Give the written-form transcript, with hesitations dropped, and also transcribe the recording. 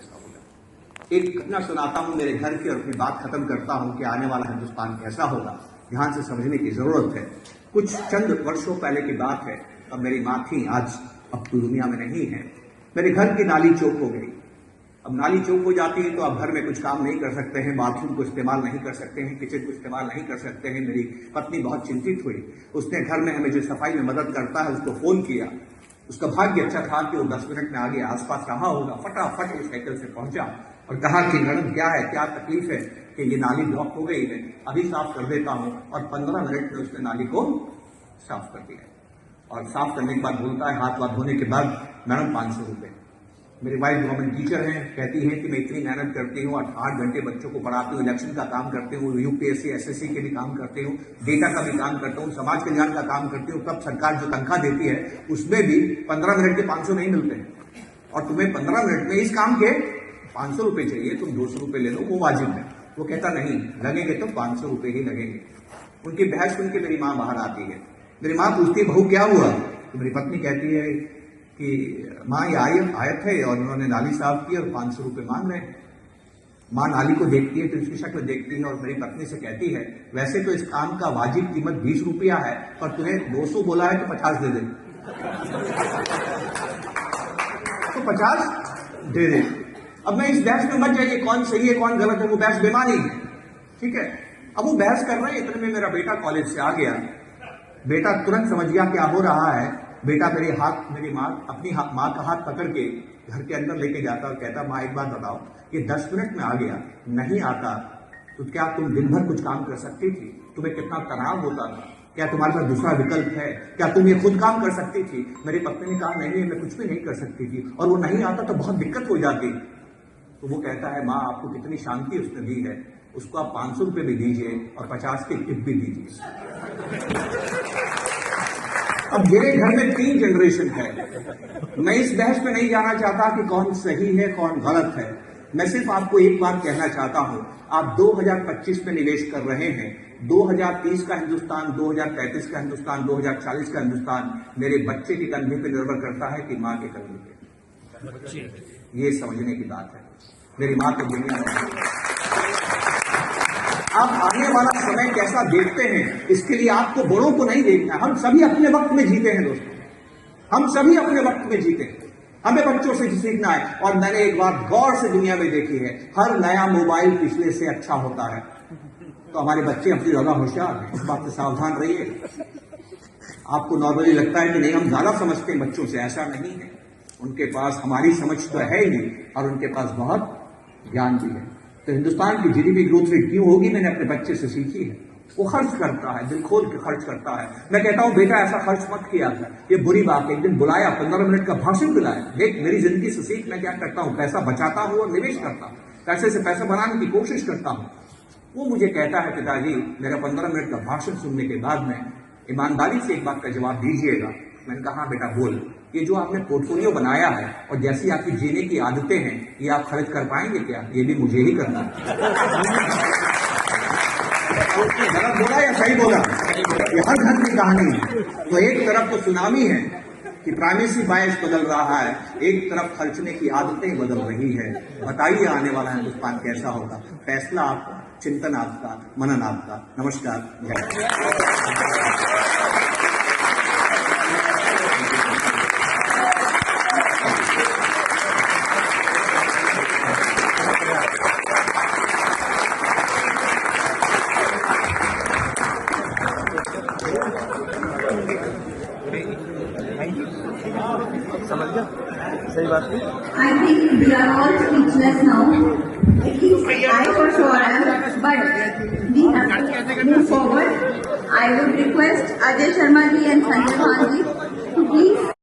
कैसा होगा। एक घटना सुनाता हूं मेरे घर की और अपनी बात खत्म करता हूं कि आने वाला हिंदुस्तान कैसा होगा, ध्यान से समझने की जरूरत है। कुछ चंद वर्षों पहले की बात है, अब मेरी माँ थी, आज अब तो दुनिया में नहीं है। मेरे घर की नाली चौक हो गई। अब नाली चौक हो जाती है तो आप घर में कुछ काम नहीं कर सकते हैं, बाथरूम को इस्तेमाल नहीं कर सकते हैं, किचन को इस्तेमाल नहीं कर सकते हैं। मेरी पत्नी बहुत चिंतित हुई। उसने घर में हमें जो सफाई में मदद करता है उसको फोन किया। उसका भाग्य अच्छा था कि वो 10 मिनट में आ गया, आसपास कहाँ होगा, फटाफट वो साइकिल से पहुंचा और कहा कि मैडम क्या है, क्या तकलीफ है, कि ये नाली ब्लॉक हो गई है, अभी साफ कर देता हूं। और 15 मिनट में उसने नाली को साफ कर दिया। और साफ करने के बाद बोलता है, हाथ वाथ धोने के बाद, मैडम 500 रुपये। मेरी वाइफ गवर्नमेंट टीचर हैं, कहती हैं कि मैं इतनी मेहनत करती हूँ, 8 घंटे बच्चों को पढ़ाती हूँ, इलेक्शन का काम करती हूँ, यूपीएससी एसएससी के भी काम करती हूँ, डेटा का भी काम करता हूँ, समाज कल्याण का काम करती हूँ, तब सरकार जो तनख्वाह देती है उसमें भी 15 मिनट के 500 नहीं मिलते हैं। और तुम्हें 15 मिनट में इस काम के 500 रुपये चाहिए, तुम 200 रुपये ले लो, वो वाजिब है। वो कहता नहीं, लगेंगे तो 500 रुपये ही लगेंगे। उनकी बहस सुन के मेरी माँ बाहर आती है। मेरी माँ पूछती है, बहू क्या हुआ? तो मेरी पत्नी कहती है कि माँ ये आयत है और उन्होंने नाली साफ की और 500 रुपये मांग रहे हैं। माँ नाली को देखती है तो इसकी शक्ल देखती है और मेरी पत्नी से कहती है, वैसे तो इस काम का वाजिब कीमत 20 रुपया है, पर तुम्हें 200 बोला है तो 50 दे दे। तो 50 दे दे। अब मैं इस बहस में मत जाइए कौन सही है कौन गलत है, वो बहस बेमानी है, ठीक है। अब वो बहस कर रहे हैं, इतने में मेरा बेटा कॉलेज से आ गया। बेटा तुरंत समझ गया क्या हो रहा है। बेटा मेरी माँ अपनी माँ का हाथ पकड़ के घर के अंदर लेके जाता और कहता, माँ एक बात बताओ, ये 10 मिनट में आ गया, नहीं आता तो क्या तुम दिन भर कुछ काम कर सकती थी? तुम्हें कितना तनाव होता था? क्या तुम्हारे पास दूसरा विकल्प है? क्या तुम ये खुद काम कर सकती थी? मेरी पत्नी ने कहा, नहीं मैं कुछ भी नहीं कर सकती थी, और वो नहीं आता तो बहुत दिक्कत हो जाती। तो वो कहता है, माँ आपको कितनी शांति उसने दी है, उसको आप 500 रुपये भी दीजिए और 50 की टिप भी दीजिए। अब मेरे घर में 3 जनरेशन है। मैं इस बहस में नहीं जाना चाहता कि कौन सही है कौन गलत है। मैं सिर्फ आपको एक बात कहना चाहता हूं, आप 2025 में निवेश कर रहे हैं। 2030 का हिंदुस्तान, 2035 का हिंदुस्तान, 2040 का हिंदुस्तान मेरे बच्चे के कंधे पर निर्भर करता है कि माँ के कंधे पे। ये समझने की बात है। मेरी माँ तो दुनिया में, आप आने वाला समय कैसा देखते हैं इसके लिए आपको बड़ों को नहीं देखना। हम सभी अपने वक्त में जीते हैं दोस्तों, हम सभी अपने वक्त में जीते हैं। हमें बच्चों से सीखना है। और मैंने एक बात गौर से दुनिया में देखी है, हर नया मोबाइल पिछले से अच्छा होता है। तो हमारे बच्चे अपनी ज्यादा होशियार हैं, इस बात से सावधान रहिए। आपको नॉर्मली लगता है कि नहीं हम ज्यादा समझते हैं बच्चों से, ऐसा नहीं है। उनके पास हमारी समझ तो है ही और उनके पास बहुत ज्ञान भी है। तो हिंदुस्तान की जीडीपी ग्रोथ रेट क्यों होगी, मैंने अपने बच्चे से सीखी है। वो खर्च करता है, दिल खोल के खर्च करता है। मैं कहता हूं बेटा ऐसा खर्च मत किया था, ये बुरी बात है। एक दिन बुलाया, 15 मिनट का भाषण दिलाया। देख मेरी जिंदगी से सीख, मैं क्या करता हूं, पैसा बचाता हूं और निवेश करता हूं, पैसे से पैसा बनाने की कोशिश करता हूं। वो मुझे कहता है, पिताजी मेरा 15 मिनट का भाषण सुनने के बाद में ईमानदारी से एक बात का जवाब दीजिएगा। मैंने कहा, हाँ बेटा बोल, ये जो आपने पोर्टफोलियो बनाया है और जैसी आपकी जीने की आदतें हैं, ये आप खर्च कर पाएंगे क्या? ये भी मुझे ही करना है। गलत बोला या सही बोला? ये हर घर की कहानी है। तो एक तरफ तो सुनामी है कि प्राइमेसी बायस बदल रहा है, एक तरफ खर्चने की आदतें बदल रही है। बताइए आने वाला हिंदुस्तान कैसा होगा? फैसला आपका, चिंतन आपका, मनन आपका। नमस्कार, जय। समझ गया? सही बात है। I think we are all speechless now. At least I for sure am, but we have to move forward. I would request Ajay Sharma ji and Sanjay Bhan ji to please